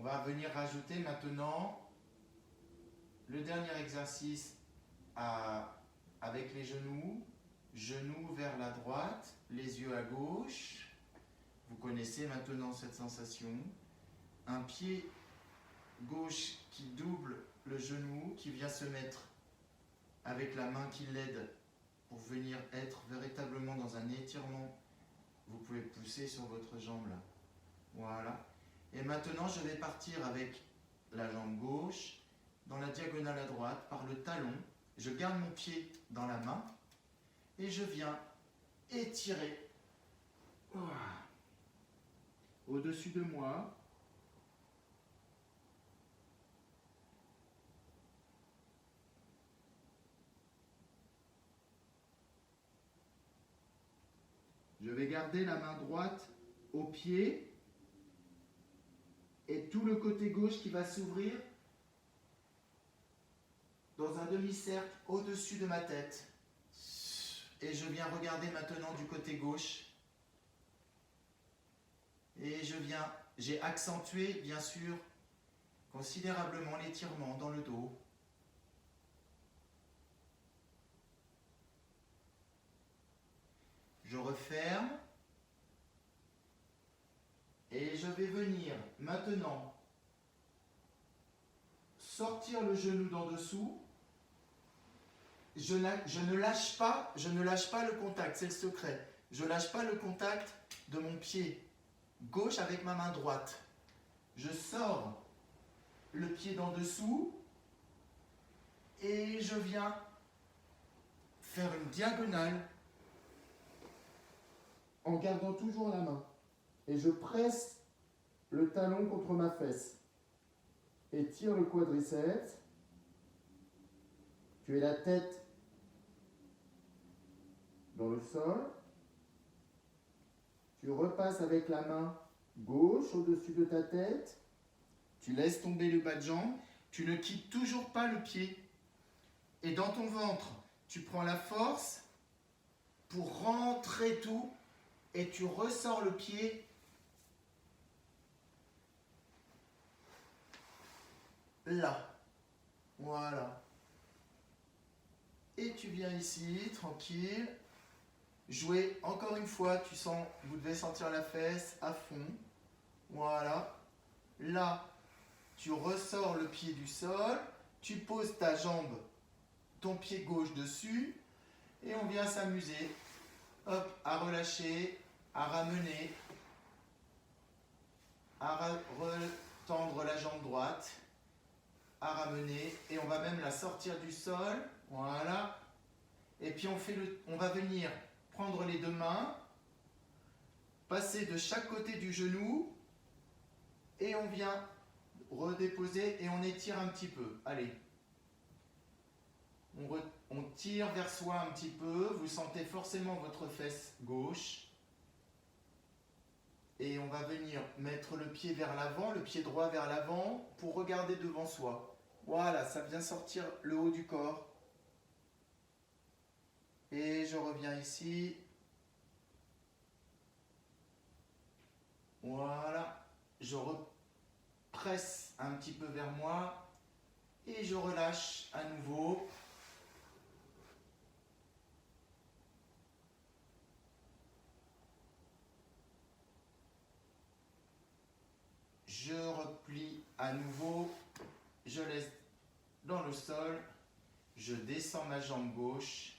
va venir rajouter maintenant le dernier exercice avec les genoux. Genoux vers la droite, les yeux à gauche. Vous connaissez maintenant cette sensation. Un pied gauche qui double le genou, qui vient se mettre avec la main qui l'aide pour venir être véritablement dans un étirement. Vous pouvez pousser sur votre jambe là. Voilà. Et maintenant, je vais partir avec la jambe gauche dans la diagonale à droite par le talon. Je garde mon pied dans la main et je viens étirer au-dessus de moi. Je vais garder la main droite au pied et tout le côté gauche qui va s'ouvrir dans un demi-cercle au-dessus de ma tête. Et je viens regarder maintenant du côté gauche. Et j'ai accentué bien sûr considérablement l'étirement dans le dos. Je referme. Et je vais venir maintenant sortir le genou d'en dessous. Je ne lâche pas le contact, c'est le secret. Je ne lâche pas le contact de mon pied gauche avec ma main droite. Je sors le pied d'en dessous et je viens faire une diagonale en gardant toujours la main. Et je presse le talon contre ma fesse. Étire le quadriceps. Tu es la tête dans le sol. Tu repasses avec la main gauche au-dessus de ta tête. Tu laisses tomber le bas de jambe. Tu ne quittes toujours pas le pied. Et dans ton ventre, tu prends la force pour rentrer tout et tu ressors le pied là. Voilà. Et tu viens ici, tranquille. Jouer, encore une fois, vous devez sentir la fesse à fond. Voilà. Là, tu ressors le pied du sol. Tu poses ta jambe, ton pied gauche dessus. Et on vient s'amuser. Hop, à relâcher, à ramener, à retendre la jambe droite, à ramener. Et on va même la sortir du sol. Voilà. Et puis on va venir prendre les deux mains, passer de chaque côté du genou et on vient redéposer et on étire un petit peu. Allez. On tire vers soi un petit peu. Vous sentez forcément votre fesse gauche. Et on va venir mettre le pied vers l'avant, le pied droit vers l'avant pour regarder devant soi. Voilà, ça vient sortir le haut du corps. Et je reviens ici. Voilà. Je represse un petit peu vers moi. Et je relâche à nouveau. Je replie à nouveau. Je laisse dans le sol. Je descends ma jambe gauche.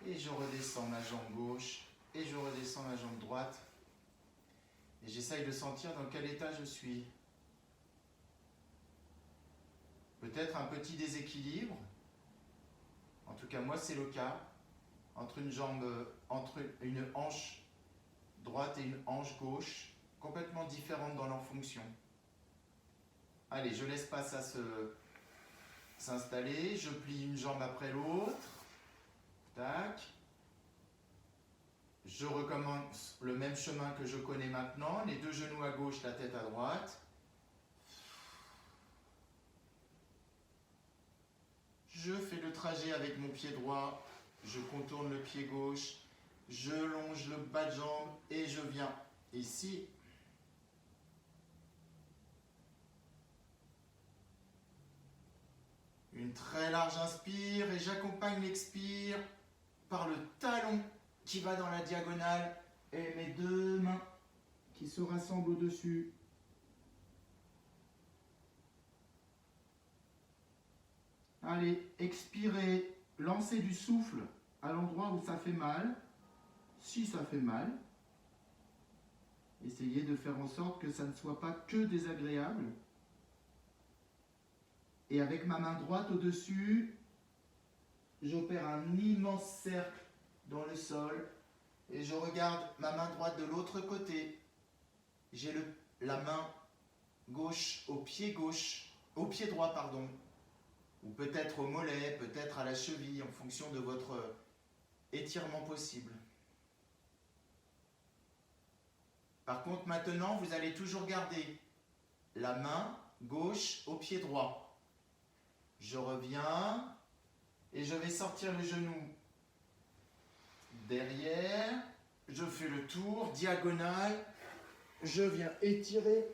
Et je redescends ma jambe gauche. Et je redescends ma jambe droite. Et j'essaye de sentir dans quel état je suis. Peut-être un petit déséquilibre. En tout cas, moi, c'est le cas. Entre une hanche droite et une hanche gauche, complètement différentes dans leur fonction. Allez, je laisse pas ça s'installer. Je plie une jambe après l'autre. Tac. Je recommence le même chemin que je connais maintenant. Les deux genoux à gauche, la tête à droite. Je fais le trajet avec mon pied droit. Je contourne le pied gauche. Je longe le bas de jambe et je viens ici. Une très large inspire et j'accompagne l'expire par le talon qui va dans la diagonale et mes deux mains qui se rassemblent au-dessus. Allez, expirez, lancez du souffle à l'endroit où ça fait mal. Si ça fait mal, essayez de faire en sorte que ça ne soit pas que désagréable. Et avec ma main droite au-dessus, j'opère un immense cercle dans le sol et je regarde ma main droite de l'autre côté. J'ai la main gauche, au pied droit, pardon, ou peut-être au mollet, peut-être à la cheville, en fonction de votre étirement possible. Par contre, maintenant, vous allez toujours garder la main gauche au pied droit. Je reviens et je vais sortir le genou derrière. Je fais le tour, diagonale. Je viens étirer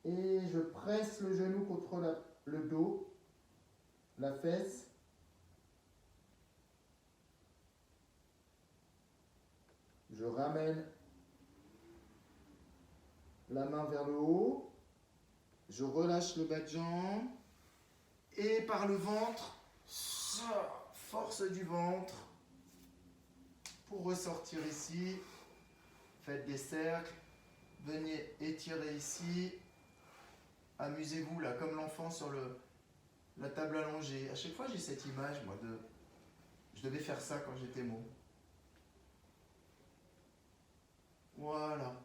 et je presse le genou contre le dos, la fesse. Je ramène la main vers le haut. Je relâche le bas de jambe. Et par le ventre, force du ventre. Pour ressortir ici, faites des cercles. Venez étirer ici. Amusez-vous là, comme l'enfant sur la table allongée. À chaque fois, j'ai cette image, moi, je devais faire ça quand j'étais môme. Voilà.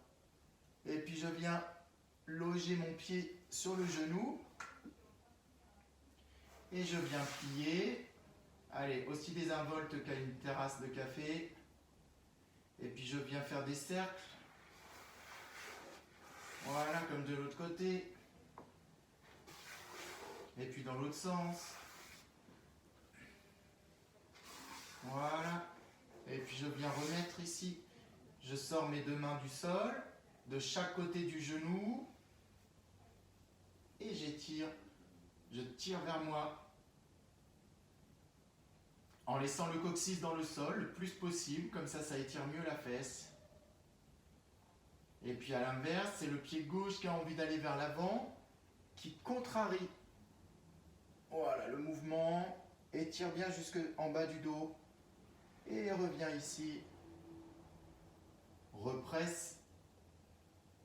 Et puis je viens loger mon pied sur le genou. Et je viens plier. Allez, aussi désinvolte qu'à une terrasse de café. Et puis je viens faire des cercles. Voilà, comme de l'autre côté. Et puis dans l'autre sens. Voilà. Et puis je viens remettre ici. Je sors mes deux mains du sol, de chaque côté du genou. Et j'étire. Je tire vers moi. En laissant le coccyx dans le sol le plus possible. Comme ça, ça étire mieux la fesse. Et puis à l'inverse, c'est le pied gauche qui a envie d'aller vers l'avant, qui contrarie. Voilà, le mouvement. Étire bien jusqu'en bas du dos. Et revient ici. Represse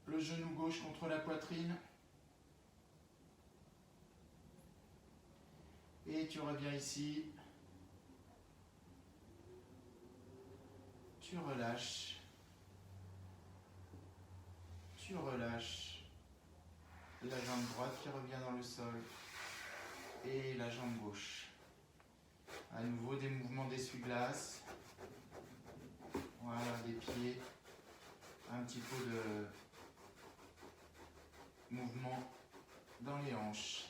le genou gauche contre la poitrine. Et tu reviens ici. Tu relâches. Tu relâches. La jambe droite qui revient dans le sol. Et la jambe gauche. À nouveau des mouvements d'essuie-glace. Voilà, des pieds. Un petit peu de mouvement dans les hanches.